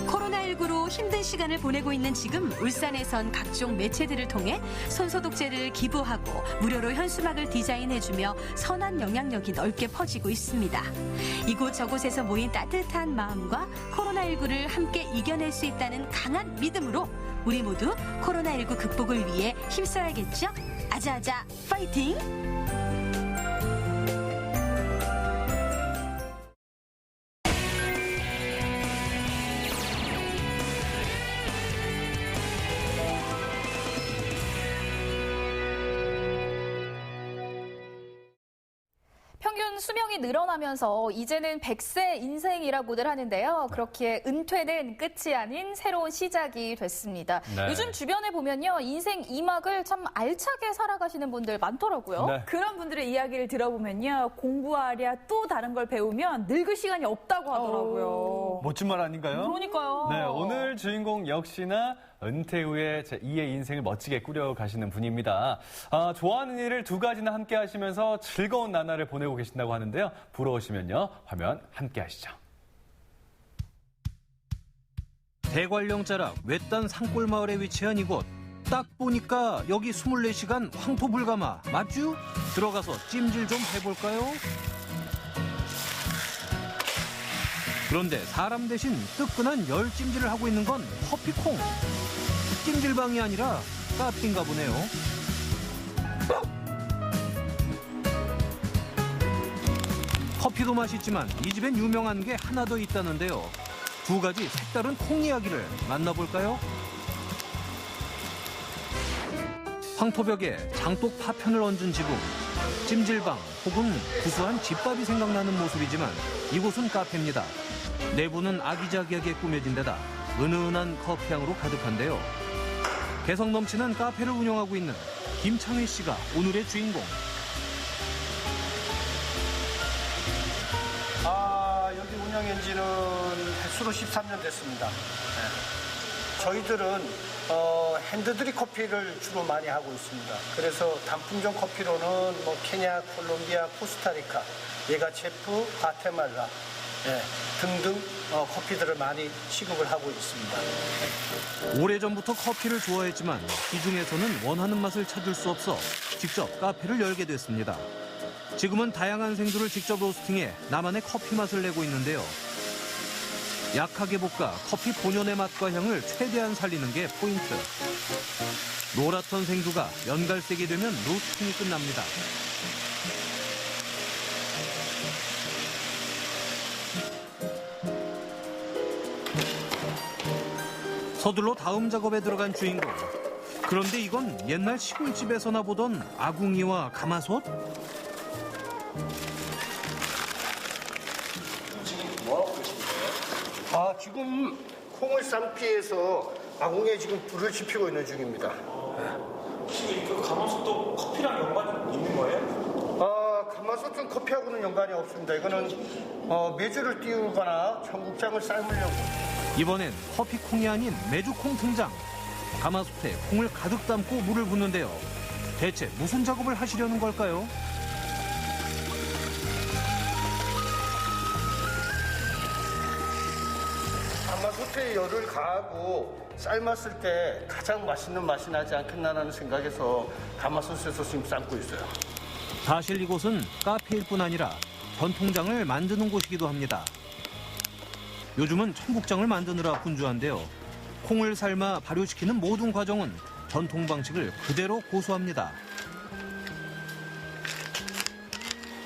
코로나19로 힘든 시간을 보내고 있는 지금 울산에선 각종 매체들을 통해 손소독제를 기부하고 무료로 현수막을 디자인해주며 선한 영향력이 넓게 퍼지고 있습니다. 이곳저곳에서 모인 따뜻한 마음과 코로나19를 함께 이겨낼 수 있다는 강한 믿음으로 우리 모두 코로나19 극복을 위해 힘써야겠죠? 아자아자 파이팅! 평균 수명이 늘어나면서 이제는 100세 인생이라고들 하는데요. 그렇기에 은퇴는 끝이 아닌 새로운 시작이 됐습니다. 네. 요즘 주변에 보면요. 인생 2막을 참 알차게 살아가시는 분들 많더라고요. 네. 그런 분들의 이야기를 들어보면요. 공부하랴 또 다른 걸 배우면 늙을 시간이 없다고 하더라고요. 멋진 말 아닌가요? 그러니까요. 네, 오늘 주인공 역시나 은퇴 후에 제2의 인생을 멋지게 꾸려가시는 분입니다. 좋아하는 일을 2가지나 함께 하시면서 즐거운 나날을 보내고 계신다고 하는데요. 부러우시면요. 화면 함께 하시죠. 대관령자락 외딴 산골 마을에 위치한 이곳. 딱 보니까 여기 24시간 황토불가마 맞죠? 들어가서 찜질 좀 해볼까요? 그런데 사람 대신 뜨끈한 열찜질을 하고 있는 건 커피콩. 찜질방이 아니라 카페인가 보네요. 커피도 맛있지만 이 집엔 유명한 게 하나 더 있다는데요. 2가지 색다른 콩 이야기를 만나볼까요? 황토벽에 장독 파편을 얹은 지붕, 찜질방 혹은 구수한 집밥이 생각나는 모습이지만 이곳은 카페입니다. 내부는 아기자기하게 꾸며진 데다 은은한 커피향으로 가득한데요. 개성 넘치는 카페를 운영하고 있는 김창휘 씨가 오늘의 주인공. 여기 운영한 지는 횟수로 13년 됐습니다. 네. 저희들은 핸드드립 커피를 주로 많이 하고 있습니다. 그래서 단품종 커피로는 케냐, 콜롬비아, 코스타리카, 예가체프, 과테말라 등등 커피들을 많이 취급을 하고 있습니다. 오래전부터 커피를 좋아했지만 이 중에서는 원하는 맛을 찾을 수 없어 직접 카페를 열게 됐습니다. 지금은 다양한 생두를 직접 로스팅해 나만의 커피 맛을 내고 있는데요. 약하게 볶아 커피 본연의 맛과 향을 최대한 살리는 게 포인트. 노랗던 생두가 연갈색이 되면 로스팅이 끝납니다. 서둘러 다음 작업에 들어간 주인공. 그런데 이건 옛날 시골집에서나 보던 아궁이와 가마솥? 뭐하고 계신 거예요? 지금 콩을 삶기 위해서 아궁이에 지금 불을 지피고 있는 중입니다. 혹시 그 가마솥도 커피랑 연관이 있는 거예요? 가마솥은 커피하고는 연관이 없습니다. 이거는 메주를 띄우거나 청국장을 삶으려고. 이번엔 커피콩이 아닌 메주콩 등장. 가마솥에 콩을 가득 담고 물을 붓는데요. 대체 무슨 작업을 하시려는 걸까요? 가마솥에 열을 가하고 삶았을 때 가장 맛있는 맛이 나지 않겠나라는 생각에서 가마솥에서 지금 삶고 있어요. 사실 이곳은 카페일 뿐 아니라 전통장을 만드는 곳이기도 합니다. 요즘은 청국장을 만드느라 분주한데요. 콩을 삶아 발효시키는 모든 과정은 전통 방식을 그대로 고수합니다.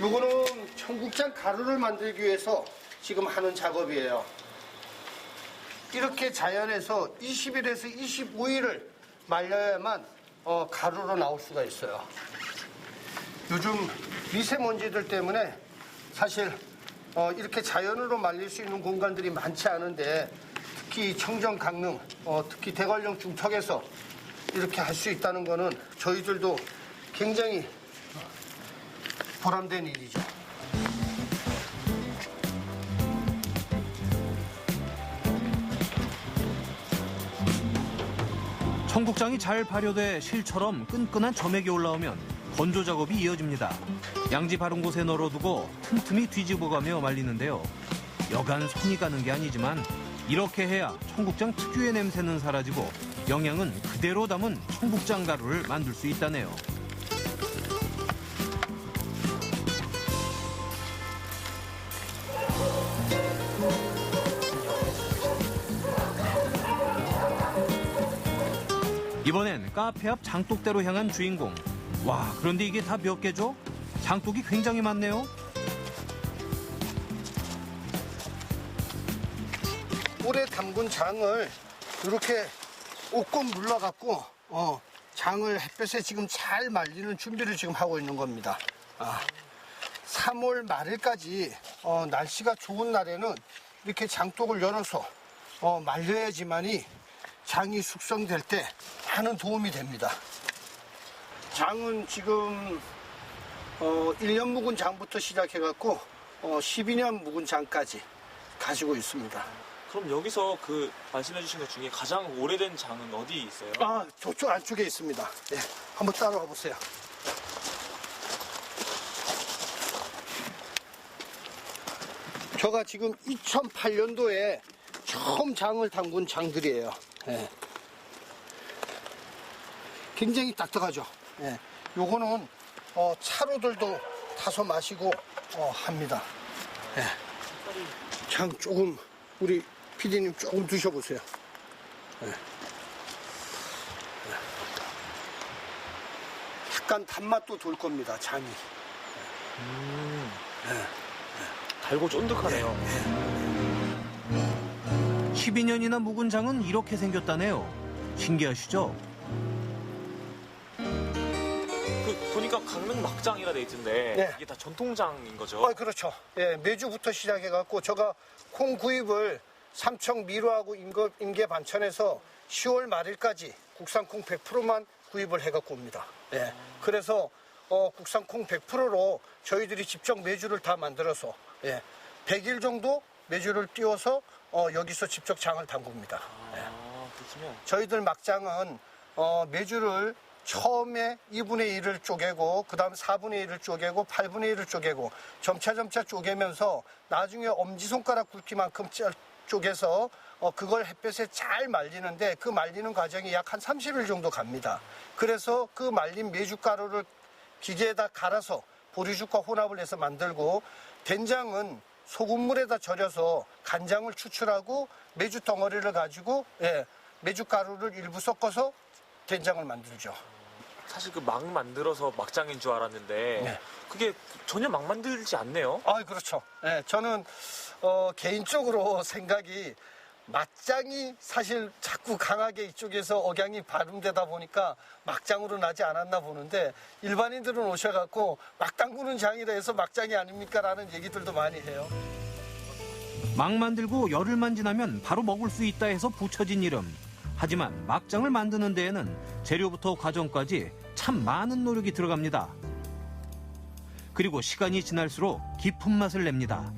요거는 청국장 가루를 만들기 위해서 지금 하는 작업이에요. 이렇게 자연에서 20일에서 25일을 말려야만 가루로 나올 수가 있어요. 요즘 미세먼지들 때문에 사실 이렇게 자연으로 말릴 수 있는 공간들이 많지 않은데 특히 청정, 강릉, 특히 대관령 중턱에서 이렇게 할 수 있다는 거는 저희들도 굉장히 보람된 일이죠. 청국장이 잘 발효돼 실처럼 끈끈한 점액이 올라오면 건조 작업이 이어집니다. 양지 바른 곳에 널어두고 틈틈이 뒤집어가며 말리는데요. 여간 손이 가는 게 아니지만 이렇게 해야 청국장 특유의 냄새는 사라지고 영양은 그대로 담은 청국장 가루를 만들 수 있다네요. 이번엔 카페 앞 장독대로 향한 주인공. 와, 그런데 이게 다 몇 개죠? 장독이 굉장히 많네요. 오래 담근 장을 이렇게 옥꼭 눌러갖고 장을 햇볕에 지금 잘 말리는 준비를 지금 하고 있는 겁니다. 3월 말일까지 날씨가 좋은 날에는 이렇게 장독을 열어서 말려야지만이 장이 숙성될 때 많은 도움이 됩니다. 장은 지금 1년 묵은 장부터 시작해갖고 12년 묵은 장까지 가지고 있습니다. 그럼 여기서 그 말씀해 주신 것 중에 가장 오래된 장은 어디 있어요? 저쪽 안쪽에 있습니다. 네, 한번 따라와 보세요. 저가 지금 2008년도에 처음 장을 담근 장들이에요. 네. 굉장히 딱딱하죠. 네. 요거는 차로들도 타서 마시고 합니다. 네. 장 조금 우리 PD님 조금 드셔보세요. 네. 약간 단맛도 돌 겁니다, 장이. 네. 달고 쫀득하네요. 12년이나 묵은 장은 이렇게 생겼다네요. 신기하시죠? 보니까 강릉 막장이라 돼 있던데 네. 이게 다 전통장인 거죠? 그렇죠. 예, 메주부터 시작해갖고 제가 콩 구입을 삼청 미루하고 임계 반천에서 10월 말일까지 국산 콩 100%만 구입을 해갖고 옵니다. 예, 그래서 국산 콩 100%로 저희들이 직접 메주를 다 만들어서 100일 정도 메주를 띄워서 여기서 직접 장을 담굽니다. 그렇군요. 저희들 막장은 메주를 처음에 2분의 1을 쪼개고 그 다음 4분의 1을 쪼개고 8분의 1을 쪼개고 점차 쪼개면서 나중에 엄지손가락 굵기만큼 쪼개서 그걸 햇볕에 잘 말리는데 그 말리는 과정이 약 한 30일 정도 갑니다. 그래서 그 말린 메주가루를 기계에다 갈아서 보리죽과 혼합을 해서 만들고 된장은 소금물에다 절여서 간장을 추출하고 메주 덩어리를 가지고 메주가루를 일부 섞어서 된장을 만들죠. 사실 그 막 만들어서 막장인 줄 알았는데 그게 전혀 막 만들지 않네요. 그렇죠. 저는 개인적으로 생각이 막장이 사실 자꾸 강하게 이쪽에서 억양이 발음되다 보니까 막장으로 나지 않았나 보는데 일반인들은 오셔갖고 막 담그는 장이라 해서 막장이 아닙니까? 라는 얘기들도 많이 해요. 막 만들고 열흘만 지나면 바로 먹을 수 있다 해서 붙여진 이름. 하지만 막장을 만드는 데에는 재료부터 과정까지 참 많은 노력이 들어갑니다. 그리고 시간이 지날수록 깊은 맛을 냅니다.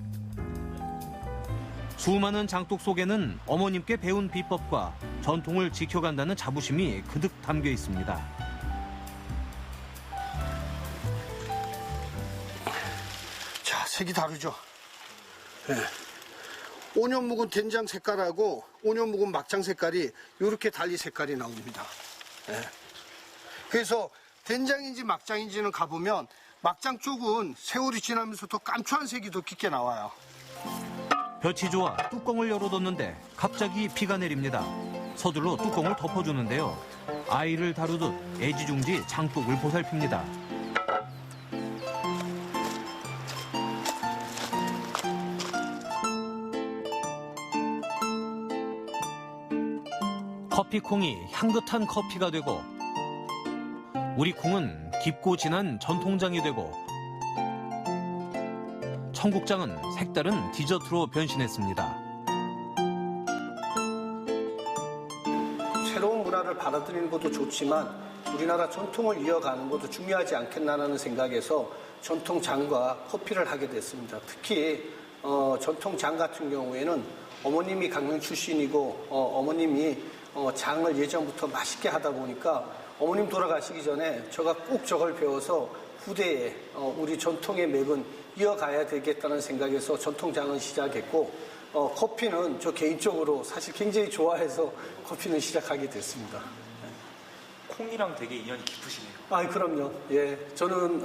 수많은 장독 속에는 어머님께 배운 비법과 전통을 지켜간다는 자부심이 그득 담겨 있습니다. 자, 색이 다르죠? 5년 묵은 된장 색깔하고 5년 묵은 막장 색깔이 이렇게 달리 색깔이 나옵니다. 그래서 된장인지 막장인지는 가보면 막장 쪽은 세월이 지나면서 더 깜초한 색이 더 깊게 나와요. 볕이 좋아 뚜껑을 열어뒀는데 갑자기 비가 내립니다. 서둘러 뚜껑을 덮어주는데요. 아이를 다루듯 애지중지 장독을 보살핍니다. 커피콩이 향긋한 커피가 되고 우리 콩은 깊고 진한 전통장이 되고 청국장은 색다른 디저트로 변신했습니다. 새로운 문화를 받아들이는 것도 좋지만 우리나라 전통을 이어가는 것도 중요하지 않겠나라는 생각에서 전통장과 커피를 하게 됐습니다. 특히 전통장 같은 경우에는 어머님이 강릉 출신이고 어머님이 장을 예전부터 맛있게 하다 보니까 어머님 돌아가시기 전에 제가 꼭 저걸 배워서 후대에 우리 전통의 맥은 이어가야 되겠다는 생각에서 전통장을 시작했고 커피는 저 개인적으로 사실 굉장히 좋아해서 커피는 시작하게 됐습니다. 콩이랑 되게 인연이 깊으시네요. 아, 그럼요. 예, 저는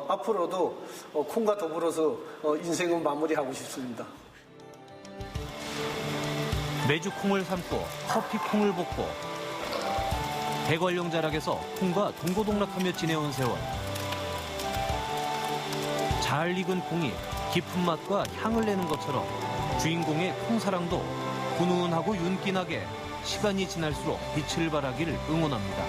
앞으로도 콩과 더불어서 인생은 마무리하고 싶습니다. 매주 콩을 삶고 커피 콩을 볶고 대관령 자락에서 콩과 동고동락하며 지내온 세월. 잘 익은 콩이 깊은 맛과 향을 내는 것처럼 주인공의 콩사랑도 훈훈하고 윤기나게 시간이 지날수록 빛을 발하기를 응원합니다.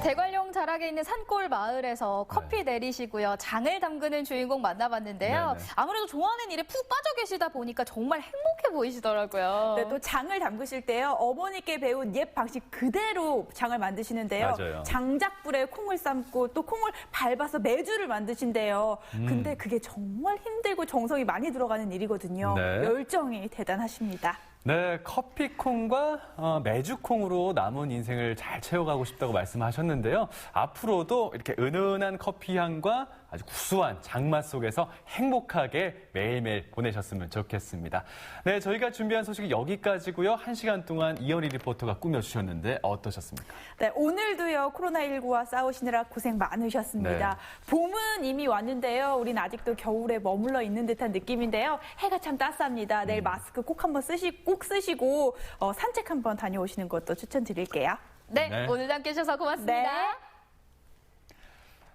대관령 자락에 있는 산골 마을에서 커피 내리시고요. 장을 담그는 주인공 만나봤는데요. 네네. 아무래도 좋아하는 일에 푹 빠져 계시다 보니까 정말 행복해 보이시더라고요. 네, 또 장을 담그실 때요. 어머니께 배운 옛 방식 그대로 장을 만드시는데요. 맞아요. 장작불에 콩을 삶고 또 콩을 밟아서 메주를 만드신대요. 근데 그게 정말 힘들고 정성이 많이 들어가는 일이거든요. 네. 열정이 대단하십니다. 네, 커피콩과 메주콩으로 남은 인생을 잘 채워가고 싶다고 말씀하셨는데요. 앞으로도 이렇게 은은한 커피 향과 아주 구수한 장맛 속에서 행복하게 매일매일 보내셨으면 좋겠습니다. 네, 저희가 준비한 소식이 여기까지고요. 1시간 동안 이현희 리포터가 꾸며주셨는데 어떠셨습니까? 네, 오늘도요. 코로나19와 싸우시느라 고생 많으셨습니다. 네. 봄은 이미 왔는데요. 우린 아직도 겨울에 머물러 있는 듯한 느낌인데요. 해가 참 따스합니다. 내일 마스크 꼭 한번 꼭 쓰시고 산책 한번 다녀오시는 것도 추천드릴게요. 네, 오늘도 함께해 주셔서 고맙습니다. 네.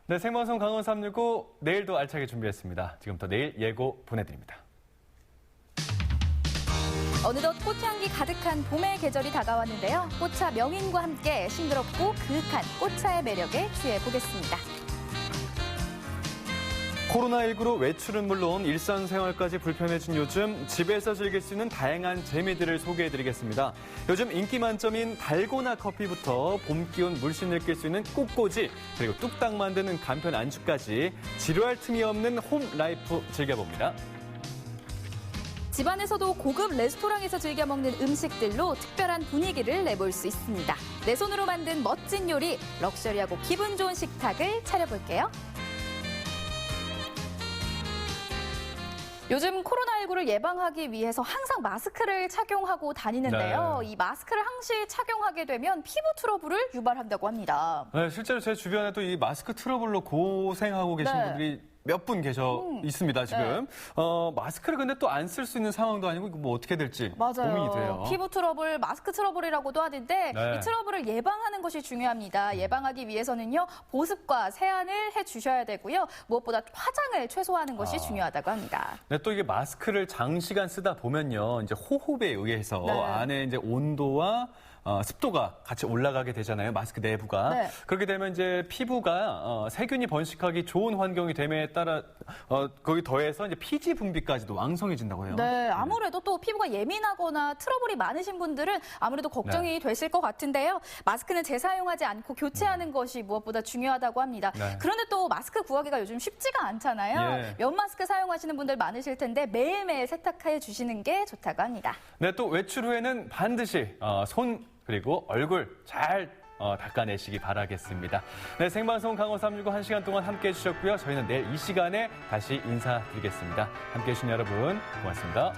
네, 생방송 강원 365 내일도 알차게 준비했습니다. 지금부터 내일 예고 보내드립니다. 어느덧 꽃향기 가득한 봄의 계절이 다가왔는데요. 꽃차 명인과 함께 싱그럽고 그윽한 꽃차의 매력에 취해보겠습니다. 코로나19로 외출은 물론 일상생활까지 불편해진 요즘 집에서 즐길 수 있는 다양한 재미들을 소개해드리겠습니다. 요즘 인기 만점인 달고나 커피부터 봄 기운 물씬 느낄 수 있는 꽃꽂이 그리고 뚝딱 만드는 간편 안주까지 지루할 틈이 없는 홈 라이프 즐겨봅니다. 집안에서도 고급 레스토랑에서 즐겨 먹는 음식들로 특별한 분위기를 내볼 수 있습니다. 내 손으로 만든 멋진 요리, 럭셔리하고 기분 좋은 식탁을 차려볼게요. 요즘 코로나19를 예방하기 위해서 항상 마스크를 착용하고 다니는데요. 네. 이 마스크를 항시 착용하게 되면 피부 트러블을 유발한다고 합니다. 네, 실제로 제 주변에도 이 마스크 트러블로 고생하고 계신 네. 분들이 몇 분 있습니다, 지금. 마스크를 근데 또 안 쓸 수 있는 상황도 아니고 이거 뭐 어떻게 될지 고민이 돼요. 피부 트러블, 마스크 트러블이라고도 하는데 네. 이 트러블을 예방하는 것이 중요합니다. 예방하기 위해서는요. 보습과 세안을 해주셔야 되고요. 무엇보다 화장을 최소화하는 것이 중요하다고 합니다. 네, 또 이게 마스크를 장시간 쓰다 보면요. 이제 호흡에 의해서 네. 안에 이제 온도와 습도가 같이 올라가게 되잖아요. 마스크 내부가. 네. 그렇게 되면 이제 피부가 세균이 번식하기 좋은 환경이 됨에 따라 거기 더해서 이제 피지 분비까지도 왕성해진다고 해요. 네, 아무래도 또 피부가 예민하거나 트러블이 많으신 분들은 아무래도 걱정이 되실 것 같은데요. 마스크는 재사용하지 않고 교체하는 것이 무엇보다 중요하다고 합니다. 네. 그런데 또 마스크 구하기가 요즘 쉽지가 않잖아요. 예. 면 마스크 사용하시는 분들 많으실 텐데 매일매일 세탁해 주시는 게 좋다고 합니다. 네, 또 외출 후에는 반드시 손 그리고 얼굴 잘 닦아내시기 바라겠습니다. 네, 생방송 강원 365 1시간 동안 함께해 주셨고요. 저희는 내일 이 시간에 다시 인사드리겠습니다. 함께해 주신 여러분 고맙습니다.